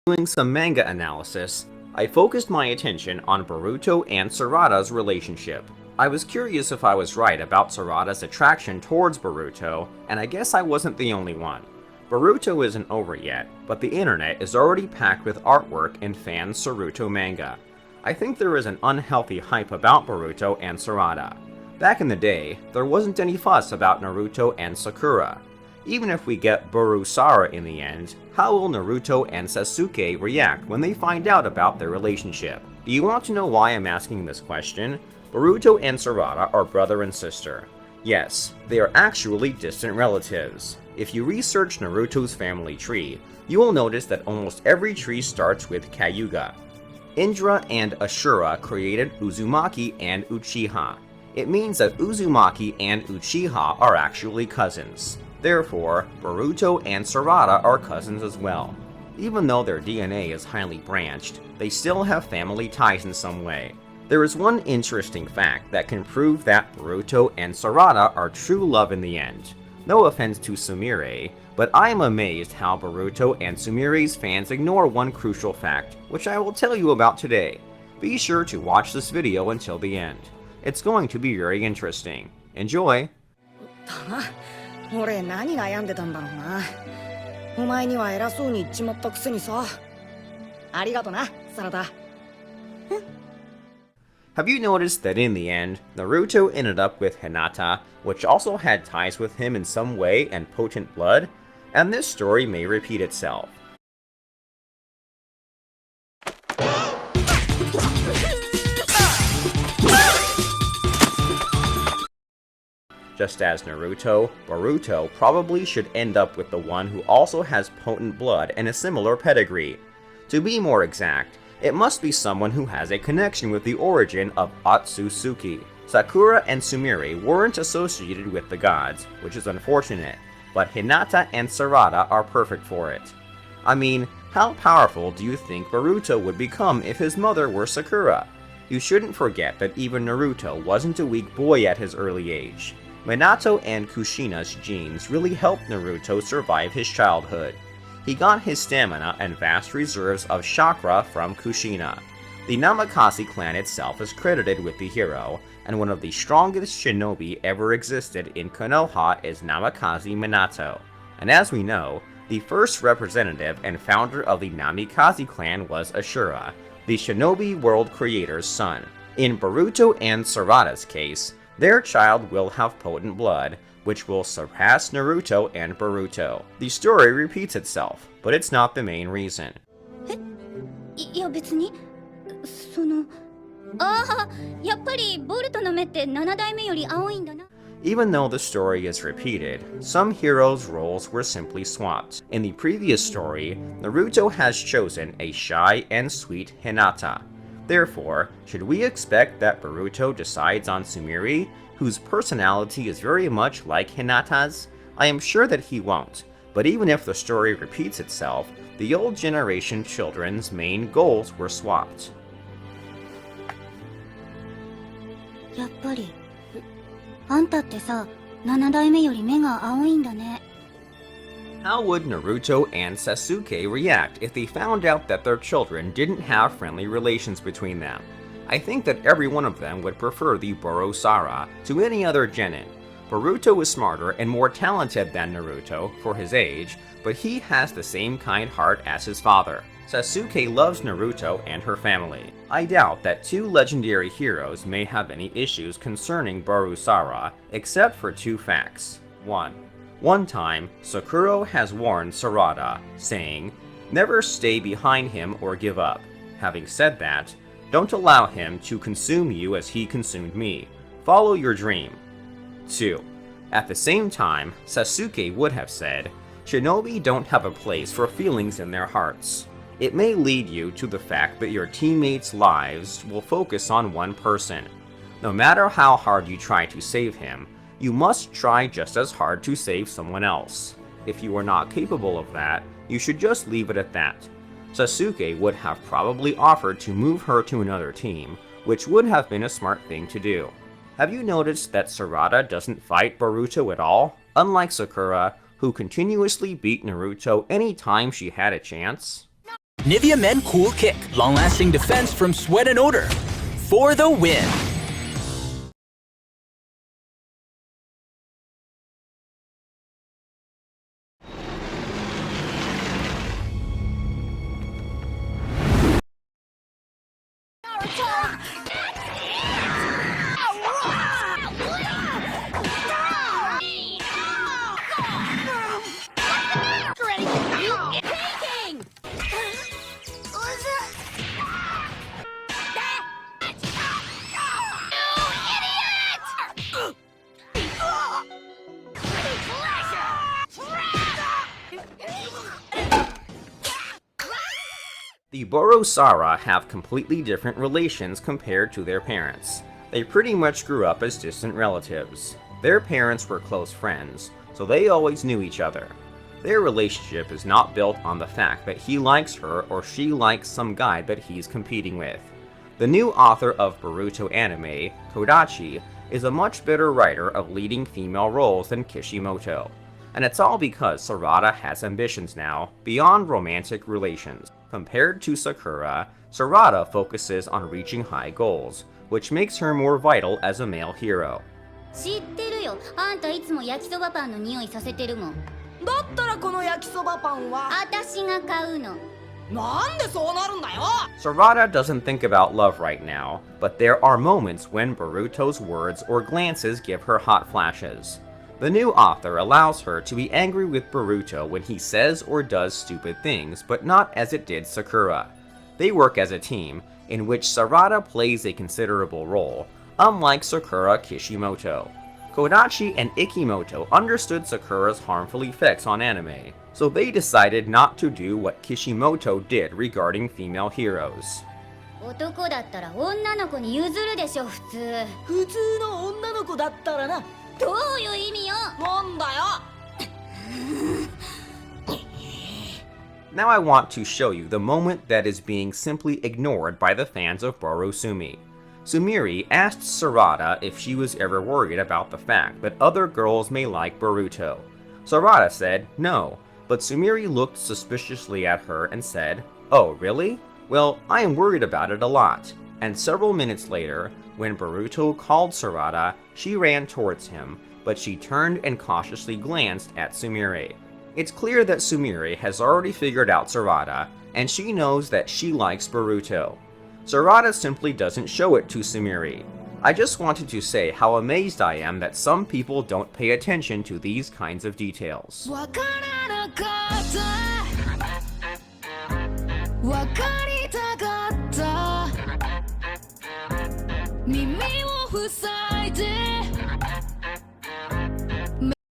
Doing some manga analysis, I focused my attention on Boruto and Sarada's relationship. I was curious if I was right about Sarada's attraction towards Boruto, and I guess I wasn't the only one. Boruto isn't over yet, but the internet is already packed with artwork and fan Naruto manga. I think there is an unhealthy hype about Boruto and Sarada. Back in the day, there wasn't any fuss about Naruto and Sakura. Even if we get Borusara in the end, how will Naruto and Sasuke react when they find out about their relationship? Do you want to know why I'm asking this question? Boruto and Sarada are brother and sister. Yes, they are actually distant relatives. If you research Naruto's family tree, you will notice that almost every tree starts with Kayuga. Indra and Ashura created Uzumaki and Uchiha. It means that Uzumaki and Uchiha are actually cousins. Therefore, Boruto and Sarada are cousins as well. Even though their DNA is highly branched, they still have family ties in some way. There is one interesting fact that can prove that Boruto and Sarada are true love in the end. No offense to Sumire, but I am amazed how Boruto and Sumire's fans ignore one crucial fact, which I will tell you about today. Be sure to watch this video until the end. It's going to be very interesting. Enjoy! 俺何悩んでたんだろうな。お前には偉そうに言っちまったくせにさ。ありがとな、サラダ。Have you noticed that in the end, Naruto ended up with Hinata, which also had ties with him in some way and potent blood? And this story may repeat itself. Just as Naruto, Boruto probably should end up with the one who also has potent blood and a similar pedigree. To be more exact, it must be someone who has a connection with the origin of Otsutsuki. Sakura and Sumire weren't associated with the gods, which is unfortunate, but Hinata and Sarada are perfect for it. I mean, how powerful do you think Boruto would become if his mother were Sakura? You shouldn't forget that even Naruto wasn't a weak boy at his early age. Minato and Kushina's genes really helped Naruto survive his childhood. He got his stamina and vast reserves of chakra from Kushina. The Namakasi clan itself is credited with the hero, and one of the strongest shinobi ever existed in Konoha is Namikaze Minato. And as we know, the first representative and founder of the Namikaze clan was Ashura, the shinobi world creator's son. In Boruto and Sarada's case, their child will have potent blood, which will surpass Naruto and Boruto. The story repeats itself, but it's not the main reason. いや別にそのああやっぱりボルトの目って7代目より青いんだな Even though the story is repeated, some heroes' roles were simply swapped. In the previous story, Naruto has chosen a shy and sweet Hinata. Therefore, should we expect that Boruto decides on Sumire, whose personality is very much like Hinata's? I am sure that he won't, but even if the story repeats itself, the old generation children's main goals were swapped. やっぱりあんたってさ7代目より目が青いんだね How would Naruto and Sasuke react if they found out that their children didn't have friendly relations between them? I think that every one of them would prefer the Borosara to any other genin. Boruto is smarter and more talented than Naruto for his age, but he has the same kind heart as his father. Sasuke loves Naruto and her family. I doubt that two legendary heroes may have any issues concerning Borosara, except for two facts. 1. One time, Sakura has warned Sarada, saying, "Never stay behind him or give up." Having said that, don't allow him to consume you as he consumed me. Follow your dream. 2. At the same time, Sasuke would have said, "Shinobi don't have a place for feelings in their hearts." It may lead you to the fact that your teammates' lives will focus on one person. No matter how hard you try to save him, you must try just as hard to save someone else. If you are not capable of that, you should just leave it at that. Sasuke would have probably offered to move her to another team, which would have been a smart thing to do. Have you noticed that Sarada doesn't fight Boruto at all, unlike Sakura, who continuously beat Naruto any time she had a chance? Nivea Men Cool Kick. Long-lasting defense from sweat and odor. For the win! The Borosara have completely different relations compared to their parents. They pretty much grew up as distant relatives. Their parents were close friends, so they always knew each other. Their relationship is not built on the fact that he likes her or she likes some guy that he's competing with. The new author of Boruto anime, Kodachi, is a much better writer of leading female roles than Kishimoto. And it's all because Sarada has ambitions now, beyond romantic relations. Compared to Sakura, Sarada focuses on reaching high goals, which makes her more vital as a male hero. 知ってるよ。あんたいつも焼きそばパンの匂いさせてるもん。だったらこの焼きそばパンは私が買うの。なんでそうなるんだよ。 Sarada doesn't think about love right now, but there are moments when Boruto's words or glances give her hot flashes. The new author allows her to be angry with Boruto when he says or does stupid things, but not as it did Sakura. They work as a team, in which Sarada plays a considerable role, unlike Sakura Kishimoto. Kodachi and Ikimoto understood Sakura's harmful effects on anime, so they decided not to do what Kishimoto did regarding female heroes. 男だったら女の子に譲るでしょ、普通。普通の女の子だったらな。どういう意味よ。なんだよ。Now I want to show you the moment that is being simply ignored by the fans of Borosumi. Sumiri asked Sarada if she was ever worried about the fact that other girls may like Boruto. Sarada said no, but Sumiri looked suspiciously at her and said, "Oh, really? Well, I am worried about it a lot." And several minutes later, when Boruto called Sarada, she ran towards him, but she turned and cautiously glanced at Sumire. It's clear that Sumire has already figured out Sarada, and she knows that she likes Boruto. Sarada simply doesn't show it to Sumire. I just wanted to say how amazed I am that some people don't pay attention to these kinds of details. わからなかったわかりたかった耳を塞い